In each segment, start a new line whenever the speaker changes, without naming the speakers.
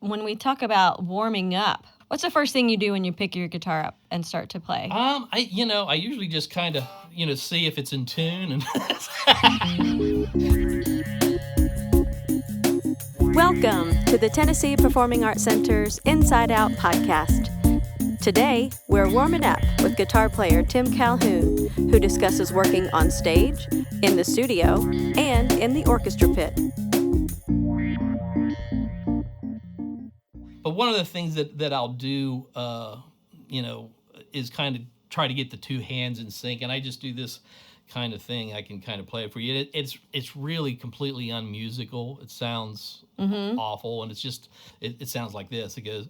when we talk about warming up, what's the first thing you do when you pick your guitar up and start to play?
I usually just kind of, see if it's in tune. And
Welcome to the Tennessee Performing Arts Center's Inside Out podcast. Today, we're warming up with guitar player Tim Calhoun, who discusses working on stage, in the studio, and in the orchestra pit.
But one of the things that I'll do, is kind of try to get the two hands in sync, and I just do this kind of thing. I can kind of play it for you. It's really completely unmusical. It sounds awful, and it's just it sounds like this. It goes.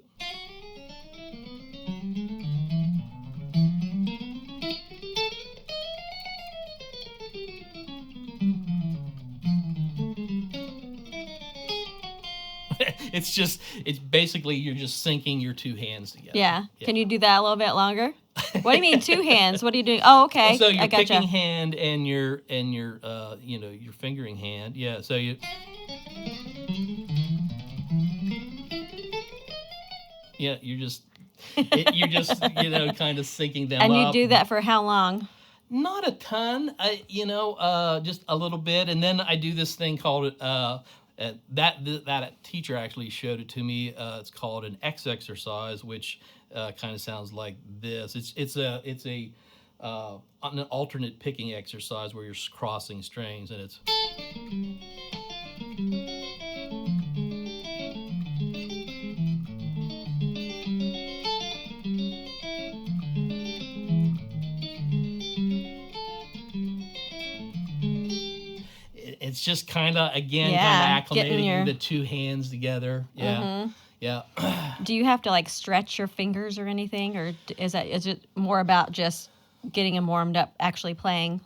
It's basically you're just syncing your two hands together.
Yeah. Can you do that a little bit longer? What do you mean two hands? What are you doing? Oh, okay.
So your
I gotcha.
picking hand and your your fingering hand. Yeah. So you. Yeah, you're just kind of syncing them up.
And you do that for how long?
Not a ton, just a little bit, and then I do this thing called that teacher actually showed it to me. It's called an X exercise, which kind of sounds like this. It's an alternate picking exercise where you're crossing strings, and it's. It's just kind of acclimating the two hands together. Yeah, yeah.
Do you have to stretch your fingers or anything, or is it more about just getting them warmed up, actually playing?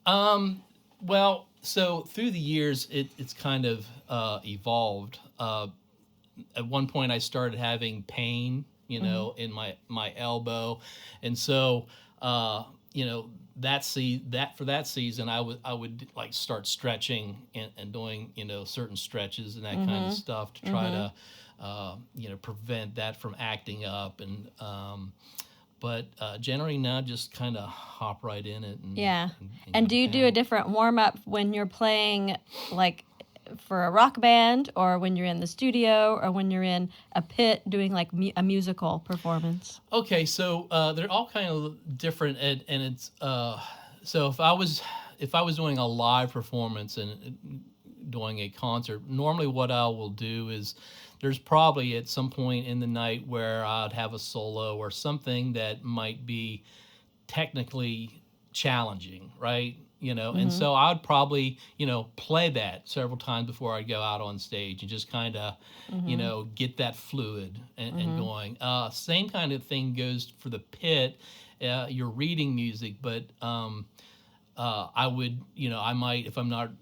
Well, so through the years, it's kind of evolved. At one point, I started having pain, in my elbow, and so for that season, I would start stretching and doing certain stretches and that kind of stuff to try to prevent that from acting up, and but generally now just kind of hop right in it.
And do you do a different warm up when you're playing for a rock band, or when you're in the studio, or when you're in a pit doing a musical performance?
Okay, so they're all kind of different, and it's so if I was doing a live performance and doing a concert, normally what I will do is there's probably at some point in the night where I'd have a solo or something that might be technically challenging, right? And so I'd probably, play that several times before I go out on stage and just kind of, get that fluid and going. Same kind of thing goes for the pit. You're reading music, but I would, I might, if I'm not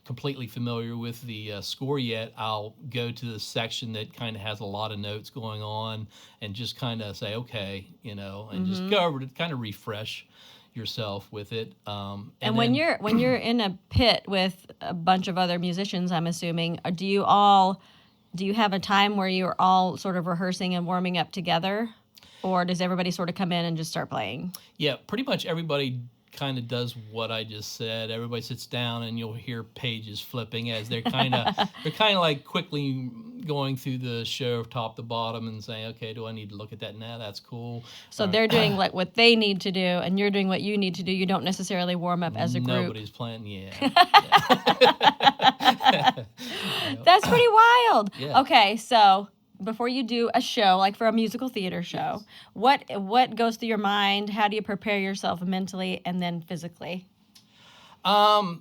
completely familiar with the score yet, I'll go to the section that kind of has a lot of notes going on and just kind of say, okay, and just go over to kind of refresh yourself with it.
And when you're in a pit with a bunch of other musicians, I'm assuming, do you have a time where you're all sort of rehearsing and warming up together, or does everybody sort of come in and just start playing?
Yeah, pretty much everybody kind of does what I just said. Everybody sits down and you'll hear pages flipping as they're kind of quickly going through the show top to bottom and saying, okay, do I need to look at that now? That's cool.
So they're doing what they need to do, and you're doing what you need to do. You don't necessarily warm up as a group.
Nobody's playing, yeah.
That's pretty wild.
Yeah.
Okay, so before you do a show, like for a musical theater show, what goes through your mind? How do you prepare yourself mentally and then physically?
So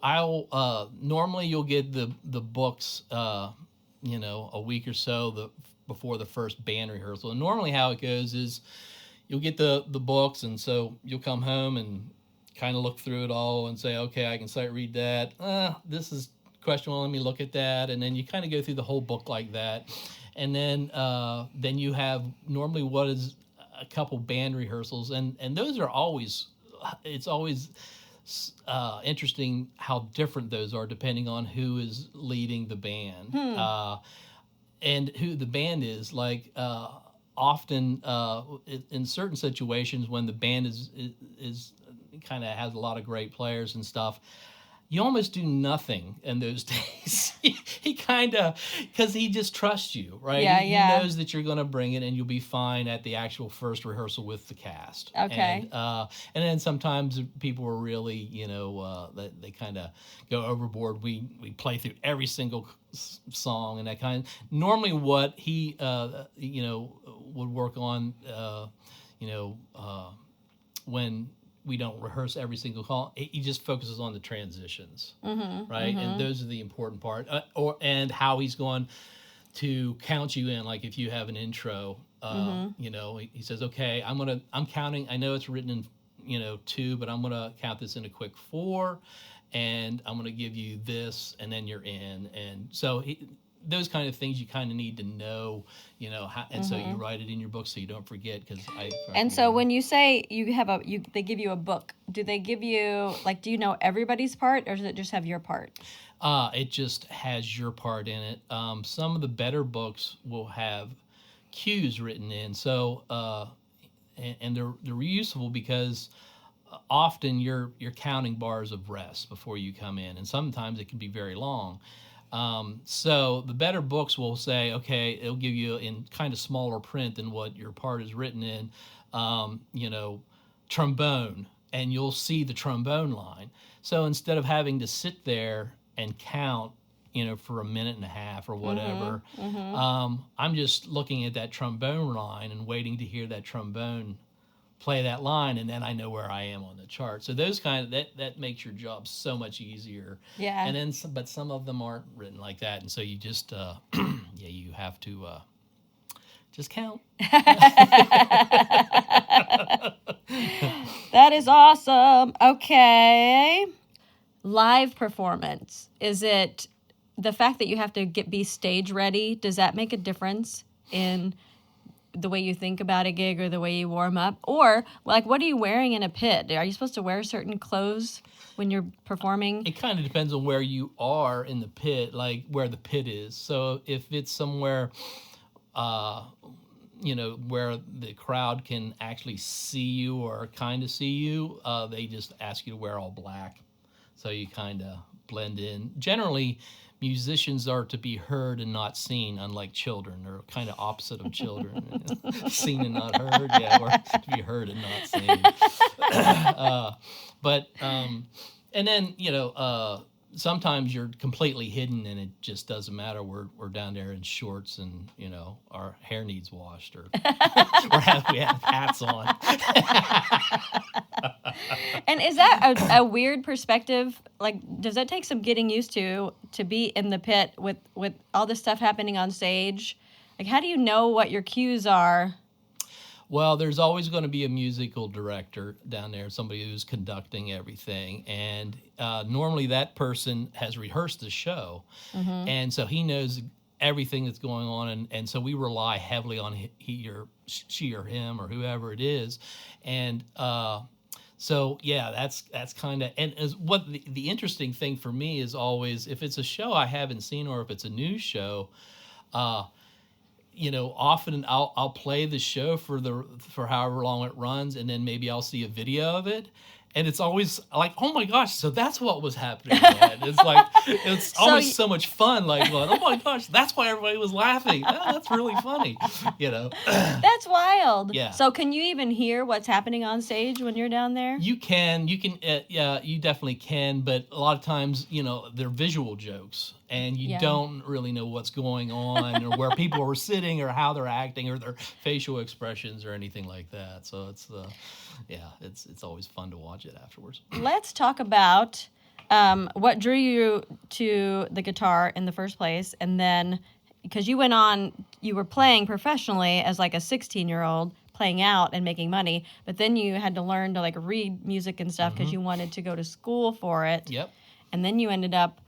I'll normally you'll get the books, a week or so before the first band rehearsal. And normally how it goes is you'll get the books, and so you'll come home and kind of look through it all and say, okay, I can start read that. This is question, well, let me look at that, and then you kind of go through the whole book like that, and then you have normally what is a couple band rehearsals, and those are always, it's always interesting how different those are depending on who is leading the band and who the band is. Like often in certain situations when the band is kind of has a lot of great players and stuff, you almost do nothing in those days. He kind of, because he just trusts you, right? He knows that you're going to bring it and you'll be fine at the actual first rehearsal with the cast.
Okay.
And then sometimes people are really, they kind of go overboard. We play through every single song and that kind of. Normally what he, would work on, when we don't rehearse every single call. He just focuses on the transitions, right? And those are the important part, and how he's going to count you in. Like if you have an intro, he says, "Okay, I'm counting. I know it's written in 2, but I'm gonna count this in a quick 4, and I'm gonna give you this, and then you're in." And so those kind of things you kind of need to know, how, and so you write it in your book so you don't forget.
So when you say they give you a book, do they give you do you know everybody's part, or does it just have your part?
It just has your part in it. Some of the better books will have cues written in, so and they're useful because often you're counting bars of rest before you come in, and sometimes it can be very long. So the better books will say, okay, it'll give you in kind of smaller print than what your part is written in, trombone, and you'll see the trombone line. So instead of having to sit there and count, for a minute and a half or whatever, I'm just looking at that trombone line and waiting to hear that trombone play that line, and then I know where I am on the chart. So those that makes your job so much easier.
Yeah.
And then but some of them aren't written like that, and so you just you have to just count.
That is awesome. Okay. Live performance. Is it the fact that you have to be stage ready? Does that make a difference in the way you think about a gig or the way you warm up? Or what are you wearing in a pit? Are you supposed to wear certain clothes when you're performing?
It kind of depends on where you are in the pit, like where the pit is. So if it's somewhere, where the crowd can actually see you or kind of see you, they just ask you to wear all black. So you kind of blend in. Generally, musicians are to be heard and not seen, unlike children. They're kind of opposite of children. Seen and not heard, or to be heard and not seen. And then, sometimes you're completely hidden and it just doesn't matter. We're down there in shorts and, our hair needs washed or we have hats on.
And is that a weird perspective? Does that take some getting used to be in the pit with all this stuff happening on stage? How do you know what your cues are?
Well, there's always going to be a musical director down there, somebody who's conducting everything. And normally that person has rehearsed the show. And so he knows everything that's going on. And so we rely heavily on she or him or whoever it is. And so, that's kind of, and as what the interesting thing for me is always, if it's a show I haven't seen or if it's a new show, often I'll play the show for however long it runs, and then maybe I'll see a video of it, and it's always like, oh my gosh, so that's what was happening then. It's always so much fun, oh my gosh, that's why everybody was laughing. Oh, that's really funny,
That's wild.
Yeah.
So can you even hear what's happening on stage when you're down there?
You can, you definitely can, but a lot of times, they're visual jokes, and you don't really know what's going on or where people are sitting or how they're acting or their facial expressions or anything like that. So it's always fun to watch it afterwards.
Let's talk about what drew you to the guitar in the first place, and then because you were playing professionally as a 16-year-old, playing out and making money, but then you had to learn to read music and stuff because you wanted to go to school for it.
Yep.
And then you ended up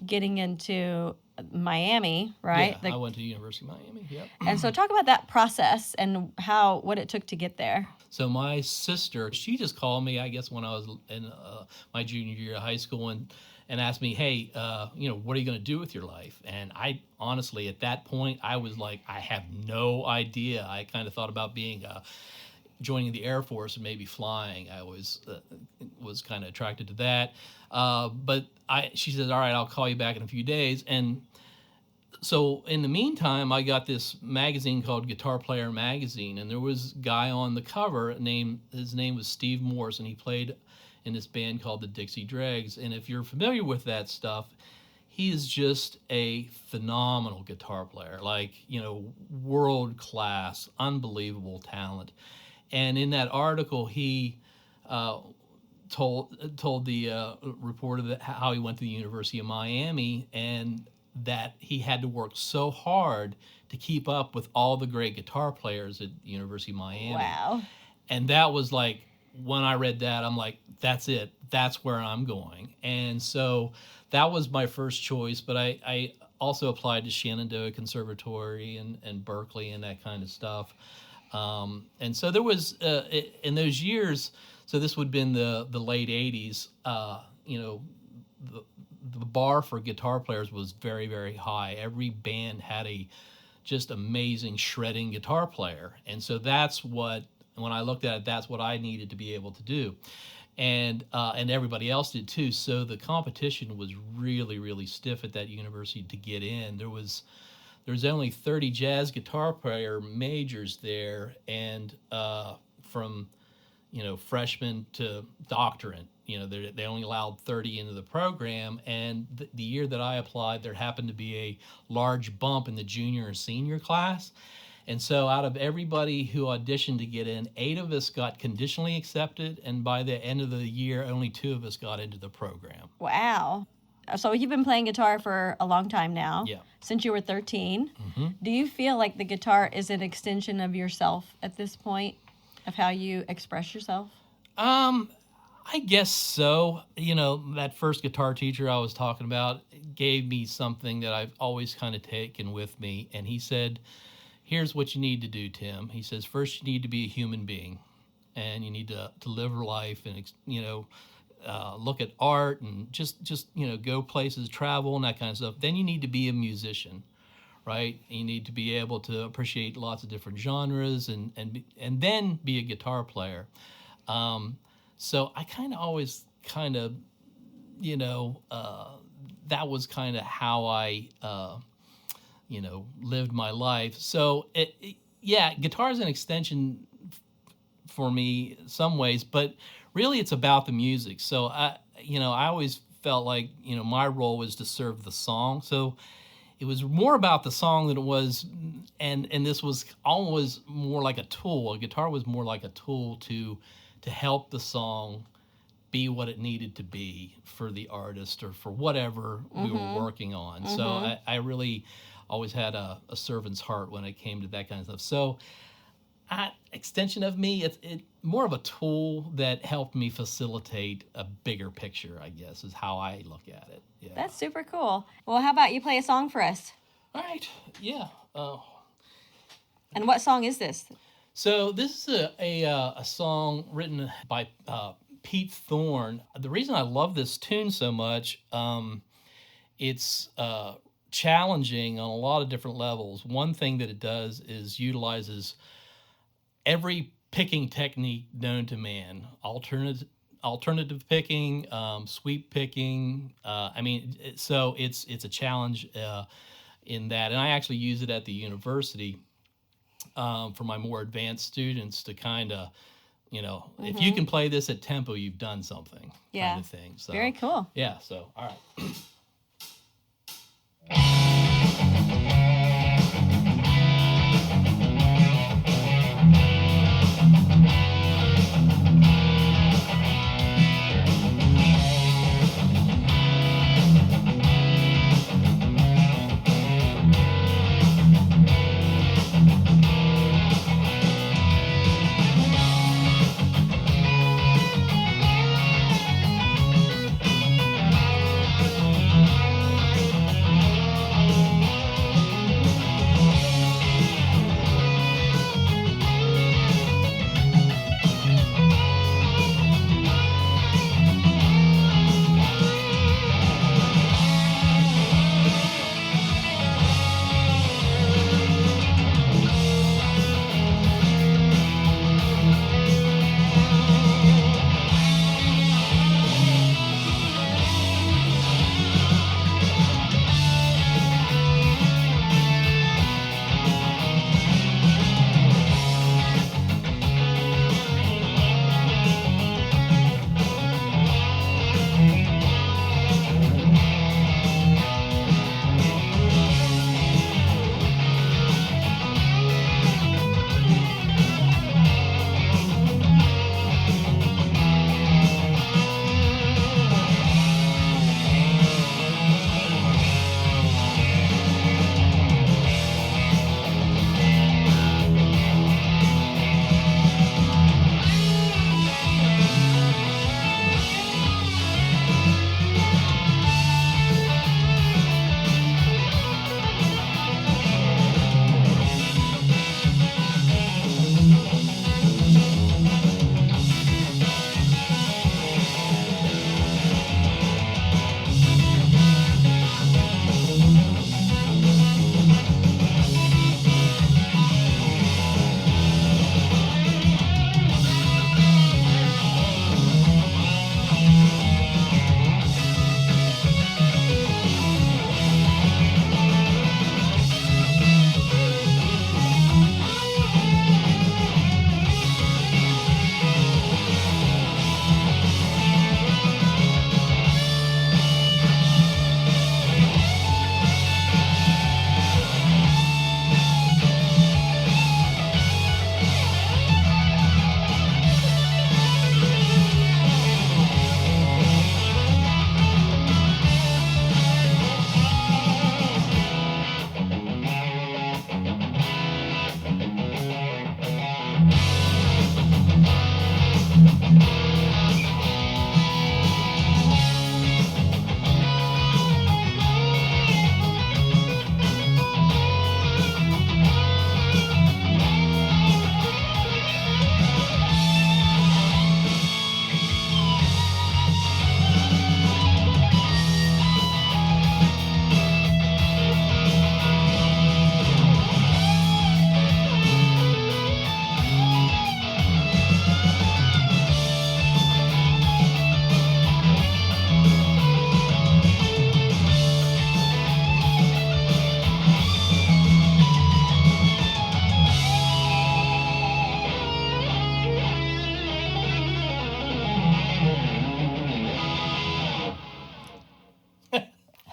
getting into Miami, right?
Yeah, I went to the University of Miami, yep.
And so talk about that process and what it took to get there.
So my sister, she just called me, I guess, when I was in my junior year of high school and asked me, hey, what are you going to do with your life? And I honestly, at that point, I was like, I have no idea. I kind of thought about joining the Air Force and maybe flying. I was kind of attracted to that. But she said, all right, I'll call you back in a few days. And so in the meantime, I got this magazine called Guitar Player Magazine, and there was a guy on the cover his name was Steve Morse, and he played in this band called the Dixie Dregs. And if you're familiar with that stuff, he is just a phenomenal guitar player, like, world class, unbelievable talent. And in that article, he told the reporter how he went to the University of Miami and that he had to work so hard to keep up with all the great guitar players at the University of Miami.
Wow.
And that was like, when I read that, I'm like, that's it. That's where I'm going. And so that was my first choice. But I also applied to Shenandoah Conservatory and Berkeley and that kind of stuff. And so there was, in those years, so this would have been the late 80s, the bar for guitar players was very, very high. Every band had a just amazing shredding guitar player. And so that's what, when I looked at it, that's what I needed to be able to do. And everybody else did too. So the competition was really, really stiff at that university to get in. There was only 30 jazz guitar player majors there, and from freshman to doctorate, they only allowed 30 into the program. And the year that I applied, there happened to be a large bump in the junior and senior class. And so out of everybody who auditioned to get in, 8 of us got conditionally accepted, and by the end of the year, only 2 of us got into the program.
Wow. So you've been playing guitar for a long time now.
Yeah.
Since you were 13.
Mm-hmm.
Do you feel like the guitar is an extension of yourself at this point, of how you express yourself?
I guess so. That first guitar teacher I was talking about gave me something that I've always kind of taken with me. And he said, here's what you need to do, Tim. He says, first you need to be a human being, and you need to live life and, look at art and just go places, travel and that kind of stuff. Then you need to be a musician, right? You need to be able to appreciate lots of different genres and then be a guitar player. So I kind of always that was kind of how I, lived my life. So guitar is an extension for me in some ways, but really it's about the music. So I always felt like, my role was to serve the song. So it was more about the song than it was, and this was always more like a tool. A guitar was more like a tool to help the song be what it needed to be for the artist or for whatever we were working on. Mm-hmm. So I really always had a servant's heart when it came to that kind of stuff. So extension of me, it's more of a tool that helped me facilitate a bigger picture, I guess, is how I look at it. Yeah.
That's super cool. Well, how about you play a song for us?
All right. Yeah.
And what song is this?
So this is a song written by Pete Thorne. The reason I love this tune so much, it's challenging on a lot of different levels. One thing that it does is utilizes every picking technique known to man. Alternative picking, sweep picking. So it's a challenge in that, and I actually use it at the university for my more advanced students to kind of, if you can play this at tempo, you've done something.
Yeah.
Kind of thing. So,
very cool.
Yeah. So all right.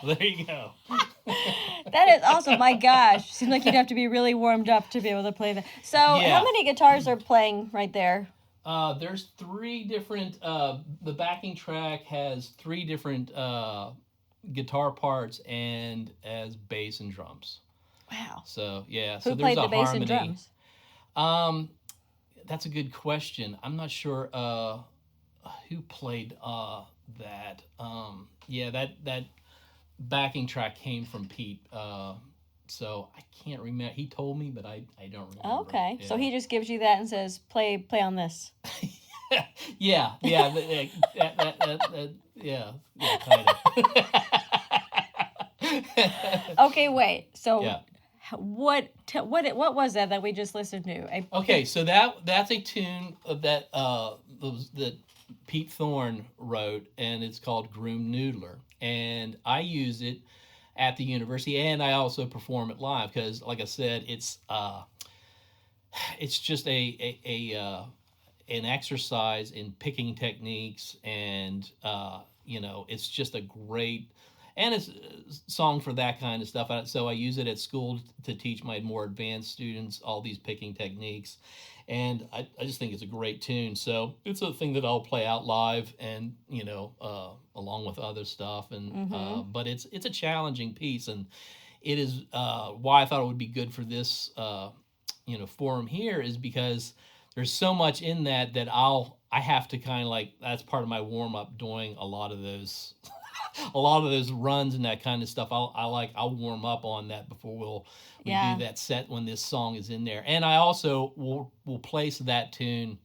There you go.
That is awesome. My gosh. Seems like you'd have to be really warmed up to be able to play that. So how many guitars are playing right there?
There's 3 different, the backing track has 3 different guitar parts and as bass and drums.
Wow.
So, yeah.
Who
So there's
played
a
the bass
harmony.
and drums?
That's a good question. I'm not sure who played that. That backing track came from Pete. So I can't remember. He told me, but I don't remember.
Okay.
Yeah.
So he just gives you that and says, play on this.
yeah, kind of.
Okay, wait. So what was that we just listened to?
Okay, so that's a tune that Pete Thorne wrote, and it's called Groom Noodler, and I use it at the university, and I also perform it live because, like I said, it's just an exercise in picking techniques, and it's just a great, and it's a song for that kind of stuff. So I use it at school to teach my more advanced students all these picking techniques, and I just think it's a great tune. So it's a thing that I'll play out live, and along with other stuff, and but it's a challenging piece, and it is why I thought it would be good for this forum here, is because there's so much in that I have to kind of like, that's part of my warm up, doing a lot of those runs and that kind of stuff. I'll warm up on that before we do that set when this song is in there. And I also will place that tune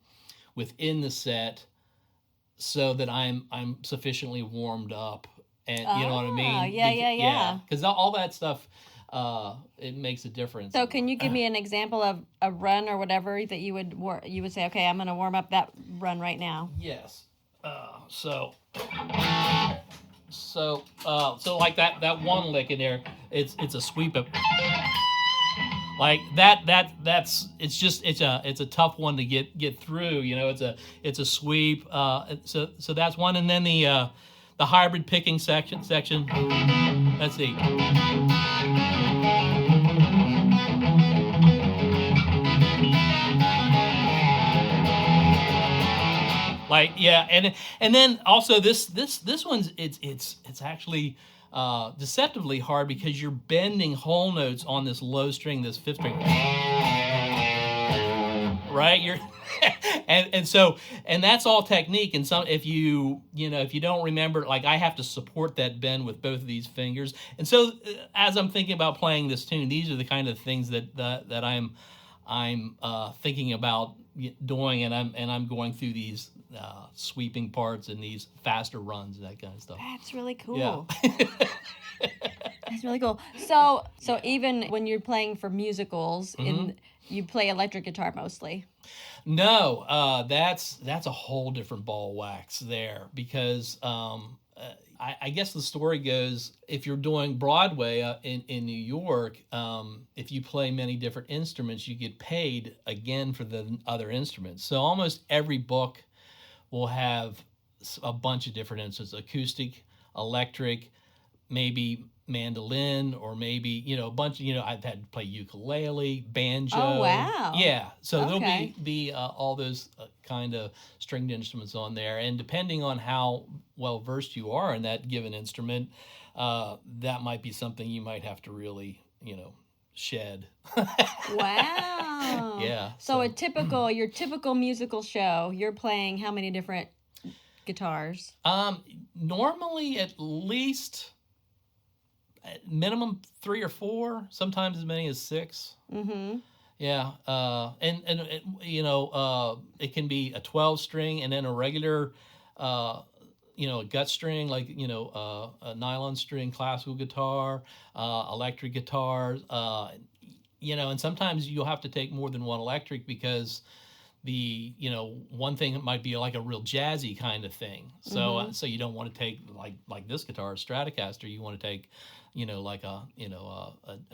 within the set so that I'm sufficiently warmed up, and you know what I mean?
Yeah.
Because all that stuff, it makes a difference.
So can you give me an example of a run or whatever that you would say, okay, I'm going to warm up that run right now?
Yes. So like that one lick in there, it's a sweep of like that's it's a tough one to get through. It's a sweep. So that's one, and then the hybrid picking section. Let's see. Like, yeah, and then also this one's it's actually deceptively hard because you're bending whole notes on this low string, this 5th string, right? You're and that's all technique. And some if you don't remember, like I have to support that bend with both of these fingers. And so as I'm thinking about playing this tune, these are the kind of things that I'm thinking about doing, and I'm going through these sweeping parts and these faster runs and that kind of stuff.
That's really cool.
Yeah.
That's really cool. So even when you're playing for musicals, you play electric guitar mostly?
No, that's a whole different ball of wax there, because I guess the story goes, if you're doing Broadway in New York, if you play many different instruments, you get paid again for the other instruments. So almost every book will have a bunch of different instruments: acoustic, electric, maybe mandolin, or maybe a bunch of I've had to play ukulele, banjo.
Oh wow!
Yeah, so there'll be all those kind of stringed instruments on there, and depending on how well versed you are in that given instrument, that might be something you might have to really shed.
Wow.
Yeah.
So your typical musical show, you're playing how many different guitars?
Normally at least minimum 3 or 4, sometimes as many as 6.
Mm-hmm.
Yeah, and it can be a 12 string and then a regular, a gut string, like a nylon string classical guitar, electric guitars, and sometimes you'll have to take more than one electric because the one thing might be like a real jazzy kind of thing. So so you don't want to take like this guitar, Stratocaster. You want to take like a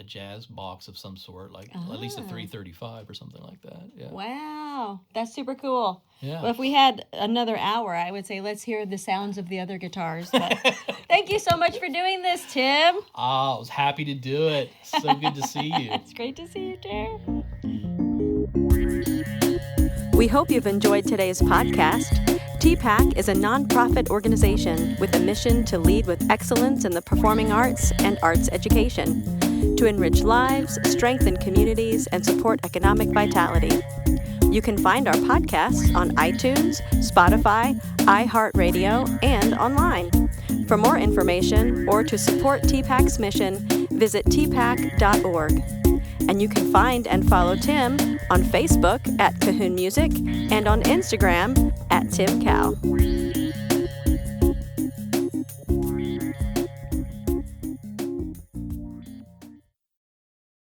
jazz box of some sort, like at least a 335 or something like that. Yeah.
Wow, that's super cool.
Yeah.
Well, if we had another hour, I would say let's hear the sounds of the other guitars. But thank you so much for doing this, Tim.
I was happy to do it. So good to see you.
It's great to see you, too. We hope you've enjoyed today's podcast. TPAC is a nonprofit organization with a mission to lead with excellence in the performing arts and arts education, to enrich lives, strengthen communities, and support economic vitality. You can find our podcasts on iTunes, Spotify, iHeartRadio, and online. For more information or to support TPAC's mission, visit tpac.org. And you can find and follow Tim on Facebook at Cahoon Music and on Instagram at Tim Cal.